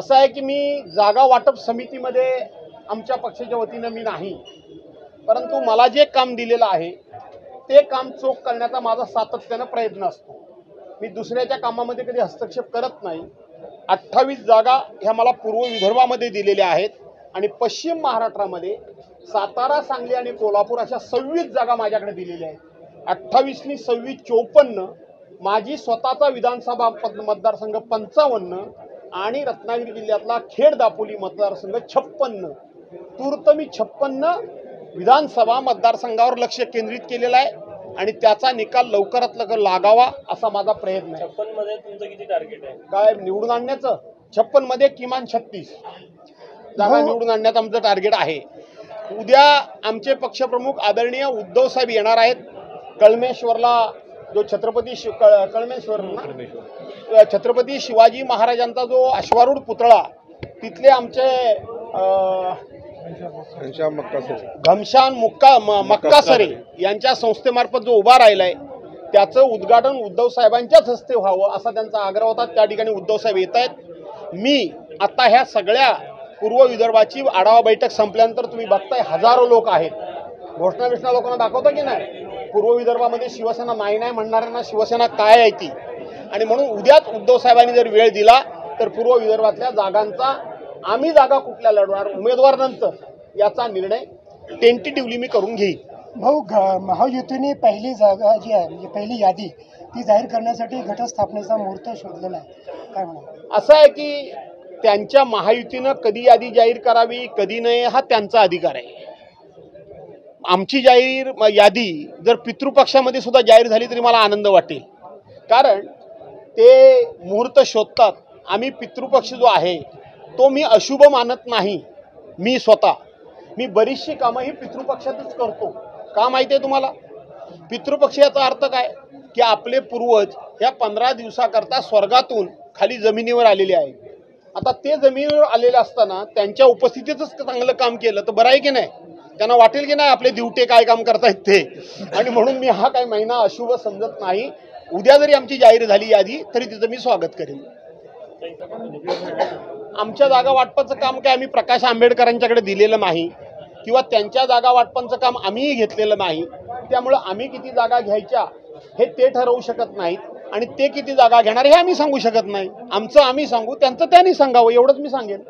असं आहे की मी जागा वाटप समितीमध्ये आमच्या पक्षाच्या वतीनं मी नाही, परंतु मला जे काम दिलेलं आहे ते काम चोख करण्याचा माझा सातत्यानं प्रयत्न असतो। मी दुसऱ्याच्या कामामध्ये कधी हस्तक्षेप करत नाही। 28 जागा ह्या मला पूर्व विदर्भामध्ये दिलेल्या आहेत आणि पश्चिम महाराष्ट्रामध्ये सातारा, सांगली आणि कोल्हापूर अशा 26 जागा माझ्याकडे दिलेल्या आहेत। 28 नी 26 54, माझी स्वतःचा विधानसभा मतदारसंघ 55 आणि रत्नागिरी जिल्ह्यातला खेड दापोली मतदारसंघ 56। तूर्त मी 56 विधानसभा मतदारसंघावर लक्ष केंद्रित केलेलं आहे आणि त्याचा निकाल लवकरात लवकर लागावा असा माझा प्रयत्न आहे। 56 मध्ये तुमचं किती टार्गेट आहे? काय निवडून आणण्याचं? 56 मध्ये किमान 36 जागा निवडून आणण्याचं आमचं टार्गेट आहे। उद्या आमचे पक्षप्रमुख आदरणीय उद्धव साहेब येणार आहेत। कळमेश्वरला जो छत्रपती शिवाजी महाराजांचा जो अश्वारूढ पुतळा तिथले आमचे घमशान मक्कासरे यांच्या संस्थेमार्फत जो उभा राहिलाय त्याचं उद्घाटन उद्धव साहेबांच्याच हस्ते व्हावं असा त्यांचा आग्रह होता। त्या ठिकाणी उद्धव साहेब येत आहेत। मी आता ह्या सगळ्या पूर्व विदर्भाची आढावा बैठक संपल्यानंतर तुम्ही बघताय हजारो लोक आहेत। घोषणा लोकांना दाखवता की नाही? पूर्व विदर्भामध्ये शिवसेना नाही म्हणणाऱ्यांना शिवसेना काय आहे ती, आणि म्हणून उद्याच उद्धव साहेबांनी जर वेळ दिला तर पूर्व विदर्भातल्या जागांचा आम्ही जागा कुठल्या लढवणार उमेदवार नंतर याचा निर्णय टेंटेटिव्हली मी करून घेईन। भाऊ, महायुतीने पहिली जागा जी आहे म्हणजे पहिली यादी ती जाहीर करण्यासाठी घटस्थापनेचा मुहूर्त शोधलेला आहे, काय म्हणा? असं आहे की त्यांच्या महायुतीनं कधी यादी जाहीर करावी कधी नाही हा त्यांचा अधिकार आहे। आमची जाहीर यादी जर पितृपक्षामध्ये सुद्धा जाहीर झाली तरी मला आनंद वाटेल, कारण ते मुहूर्त शोधतात। आम्ही पितृपक्ष जो आहे तो मी अशुभ मानत नाही। मी बरीचशी कामं ही पितृपक्षातच करतो। का माहिती आहे तुम्हाला? पितृपक्ष याचा अर्थ काय की आपले पूर्वज या 15 दिवसाकरता स्वर्गातून खाली जमिनीवर आलेले आहेत। आता ते जमिनीवर आलेले असताना त्यांच्या उपस्थितीतच चांगलं काम केलं तर बरं आहे की नाही? त्यांना वाटेल की नाही आपले दिवटे काय काम करतायत ते, आणि म्हणून मी हा काही महिना अशुभ समजत नाही। उद्या जरी आमची जाहीर झाली यादी तरी तिचं मी स्वागत करेन। आमच्या जागा वाटपाचं काम काय आम्ही प्रकाश आंबेडकरांच्याकडे दिलेलं नाही किंवा त्यांच्या जागा वाटपाचं काम आम्हीही घेतलेलं नाही। त्यामुळे आम्ही किती जागा घ्यायच्या हे ते ठरवू शकत नाहीत आणि ते किती जागा घेणार हे आम्ही सांगू शकत नाही। आमचं आम्ही सांगू, त्यांचं त्यांनी सांगावं, एवढंच मी सांगेन।